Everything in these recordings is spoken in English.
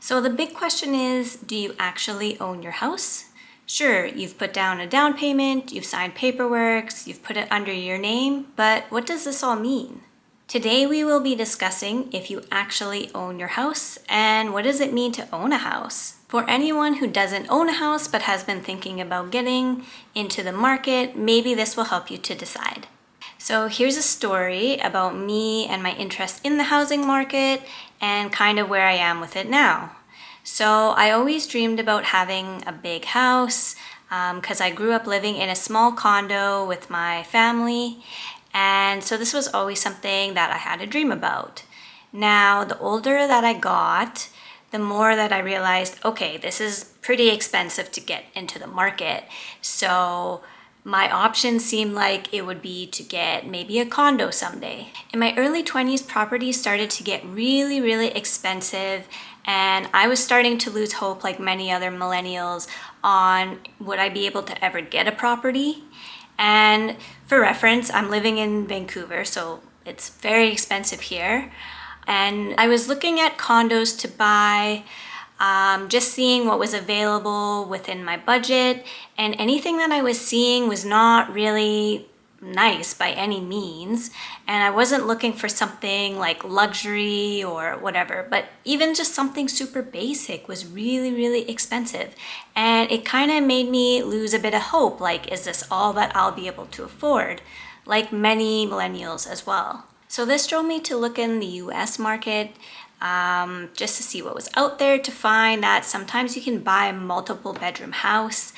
So the big question is, do you actually own your house? Sure, you've put down a down payment, you've signed paperwork, you've put it under your name, but what does this all mean? Today we will be discussing if you actually own your house and what does it mean to own a house. For anyone who doesn't own a house but has been thinking about getting into the market, maybe this will help you to decide. So here's a story about me and my interest in the housing market and kind of where I am with it now. So I always dreamed about having a big house because I grew up living in a small condo with my family. And so this was always something that I had a dream about. Now, the older that I got, the more that I realized, okay, this is pretty expensive to get into the market. So my options seemed like it would be to get maybe a condo someday. In my early 20s, properties started to get really, really expensive, and I was starting to lose hope, like many other millennials, on would I be able to ever get a property. And for reference, I'm living in Vancouver, so it's very expensive here. And I was looking at condos to buy, just seeing what was available within my budget, and anything that I was seeing was not really nice by any means, and I wasn't looking for something like luxury or whatever, but even just something super basic was really, really expensive, and it kind of made me lose a bit of hope, like, is this all that I'll be able to afford, like many millennials as well. So this drove me to look in the US market, just to see what was out there, to find that sometimes you can buy a multiple bedroom house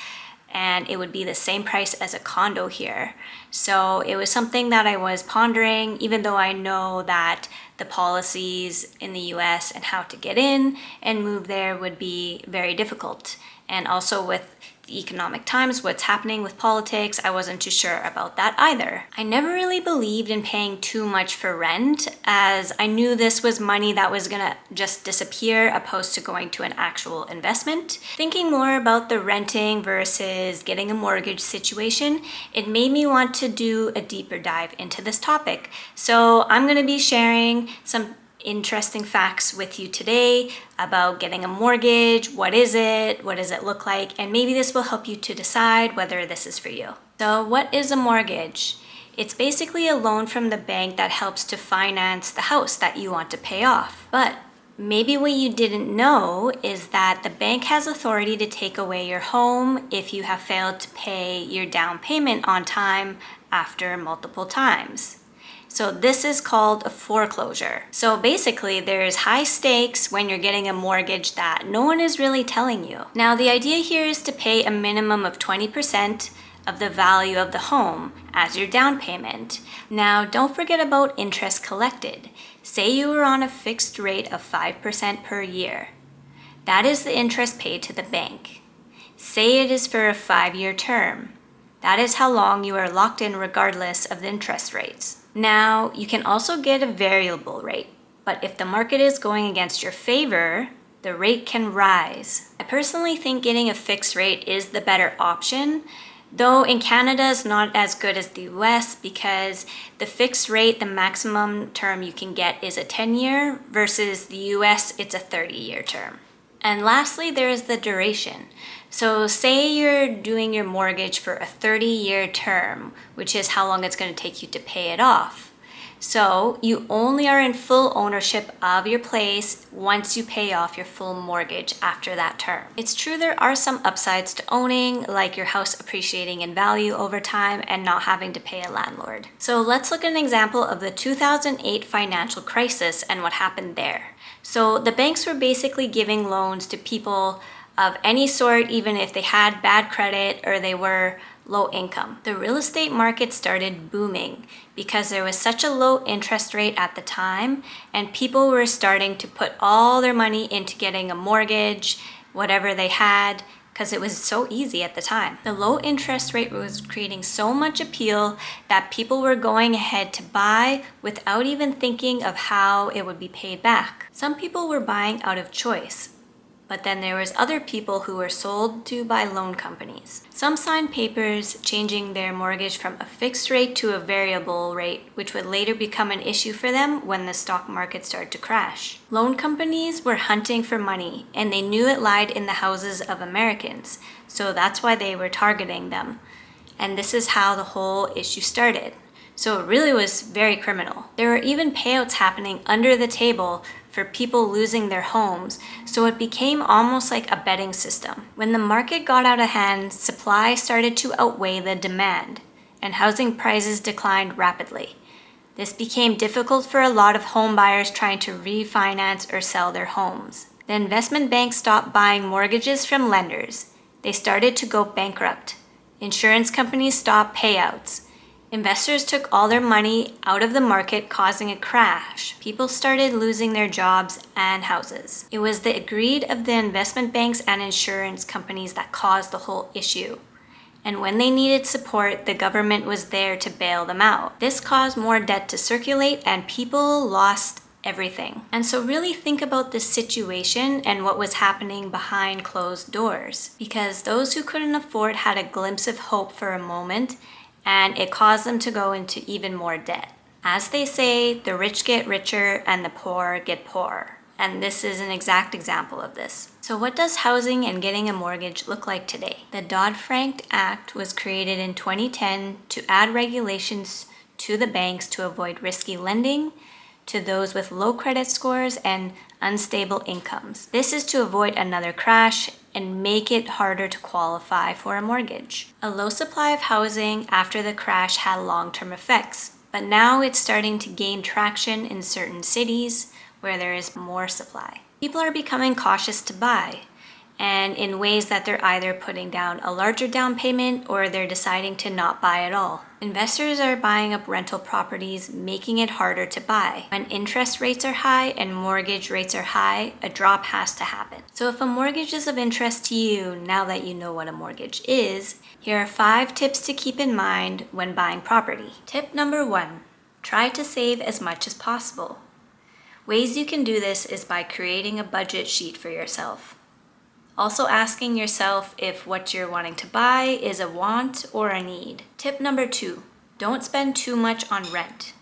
and it would be the same price as a condo here. So it was something that I was pondering, even though I know that the policies in the US and how to get in and move there would be very difficult. And also with the economic times, what's happening with politics, I wasn't too sure about that either. I never really believed in paying too much for rent, as I knew this was money that was gonna just disappear opposed to going to an actual investment. Thinking more about the renting versus getting a mortgage situation, it made me want to do a deeper dive into this topic. So I'm gonna be sharing some interesting facts with you today about getting a mortgage. What is it? What does it look like? And maybe this will help you to decide whether this is for you. So what is a mortgage? It's basically a loan from the bank that helps to finance the house that you want to pay off. But maybe what you didn't know is that the bank has authority to take away your home if you have failed to pay your down payment on time after multiple times. So this is called a foreclosure. So basically there's high stakes when you're getting a mortgage that no one is really telling you. Now the idea here is to pay a minimum of 20% of the value of the home as your down payment. Now don't forget about interest collected. Say you were on a fixed rate of 5% per year. That is the interest paid to the bank. Say it is for a 5-year term. That is how long you are locked in regardless of the interest rates. Now, you can also get a variable rate, but if the market is going against your favor, the rate can rise. I personally think getting a fixed rate is the better option, though in Canada it's not as good as the US because the fixed rate, the maximum term you can get is a 10-year versus the US, it's a 30-year term. And lastly, there is the duration. So say you're doing your mortgage for a 30-year term, which is how long it's going to take you to pay it off. So you only are in full ownership of your place once you pay off your full mortgage after that term. It's true there are some upsides to owning, like your house appreciating in value over time and not having to pay a landlord. So let's look at an example of the 2008 financial crisis and what happened there. So the banks were basically giving loans to people of any sort, even if they had bad credit or they were low income. The real estate market started booming because there was such a low interest rate at the time, and people were starting to put all their money into getting a mortgage, whatever they had, because it was so easy at the time. The low interest rate was creating so much appeal that people were going ahead to buy without even thinking of how it would be paid back. Some people were buying out of choice. But then there was other people who were sold to by loan companies. Some signed papers changing their mortgage from a fixed rate to a variable rate, which would later become an issue for them when the stock market started to crash. Loan companies were hunting for money, and they knew it lied in the houses of Americans, so that's why they were targeting them. And this is how the whole issue started. So it really was very criminal. There were even payouts happening under the table for people losing their homes, so it became almost like a betting system. When the market got out of hand, supply started to outweigh the demand, and housing prices declined rapidly. This became difficult for a lot of home buyers trying to refinance or sell their homes. The investment banks stopped buying mortgages from lenders. They started to go bankrupt. Insurance companies stopped payouts. Investors took all their money out of the market, causing a crash. People started losing their jobs and houses. It was the greed of the investment banks and insurance companies that caused the whole issue. And when they needed support, the government was there to bail them out. This caused more debt to circulate, and people lost everything. And so really think about this situation and what was happening behind closed doors, because those who couldn't afford had a glimpse of hope for a moment, and it caused them to go into even more debt. As they say, the rich get richer and the poor get poorer. And this is an exact example of this. So what does housing and getting a mortgage look like today? The Dodd-Frank Act was created in 2010 to add regulations to the banks to avoid risky lending to those with low credit scores and unstable incomes. This is to avoid another crash and make it harder to qualify for a mortgage. A low supply of housing after the crash had long-term effects, but now it's starting to gain traction in certain cities where there is more supply. People are becoming cautious to buy, and in ways that they're either putting down a larger down payment or they're deciding to not buy at all. Investors are buying up rental properties, making it harder to buy. When interest rates are high and mortgage rates are high, a drop has to happen. So if a mortgage is of interest to you, now that you know what a mortgage is, here are 5 tips to keep in mind when buying property. Tip number 1, try to save as much as possible. Ways you can do this is by creating a budget sheet for yourself. Also asking yourself if what you're wanting to buy is a want or a need. Tip number 2, don't spend too much on rent.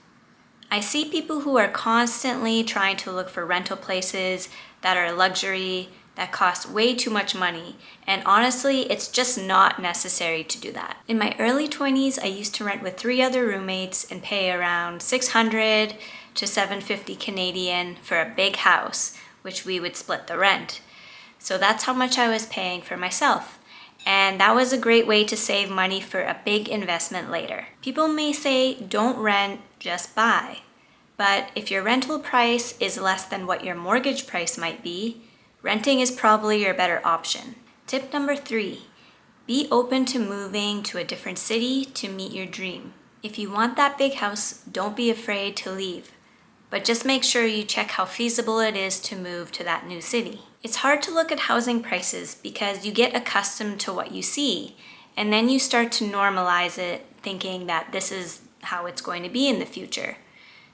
I see people who are constantly trying to look for rental places that are luxury, that cost way too much money, and honestly, it's just not necessary to do that. In my early 20s, I used to rent with 3 other roommates and pay around $600 to $750 Canadian for a big house, which we would split the rent. So that's how much I was paying for myself. And that was a great way to save money for a big investment later. People may say, don't rent, just buy. But if your rental price is less than what your mortgage price might be, renting is probably your better option. Tip number 3, be open to moving to a different city to meet your dream. If you want that big house, don't be afraid to leave. But just make sure you check how feasible it is to move to that new city. It's hard to look at housing prices because you get accustomed to what you see, and then you start to normalize it, thinking that this is how it's going to be in the future.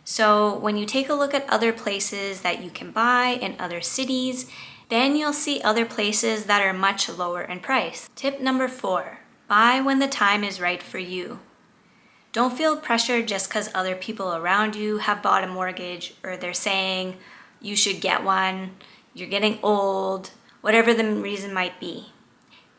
So when you take a look at other places that you can buy in other cities, then you'll see other places that are much lower in price. Tip number 4, buy when the time is right for you. Don't feel pressured just because other people around you have bought a mortgage or they're saying you should get one, you're getting old, whatever the reason might be.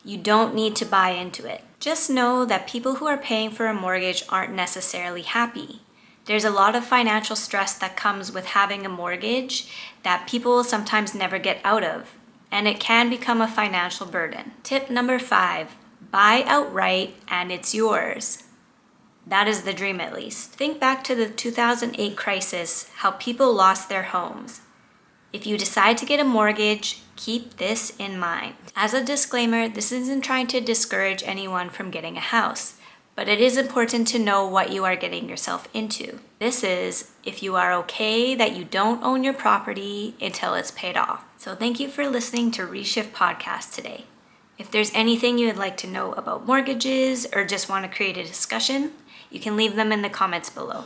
You don't need to buy into it. Just know that people who are paying for a mortgage aren't necessarily happy. There's a lot of financial stress that comes with having a mortgage that people sometimes never get out of, and it can become a financial burden. Tip number 5, buy outright and it's yours. That is the dream, at least. Think back to the 2008 crisis, how people lost their homes. If you decide to get a mortgage, keep this in mind. As a disclaimer, this isn't trying to discourage anyone from getting a house, but it is important to know what you are getting yourself into. This is if you are okay that you don't own your property until it's paid off. So thank you for listening to Reshift Podcast today. If there's anything you would like to know about mortgages or just want to create a discussion, you can leave them in the comments below.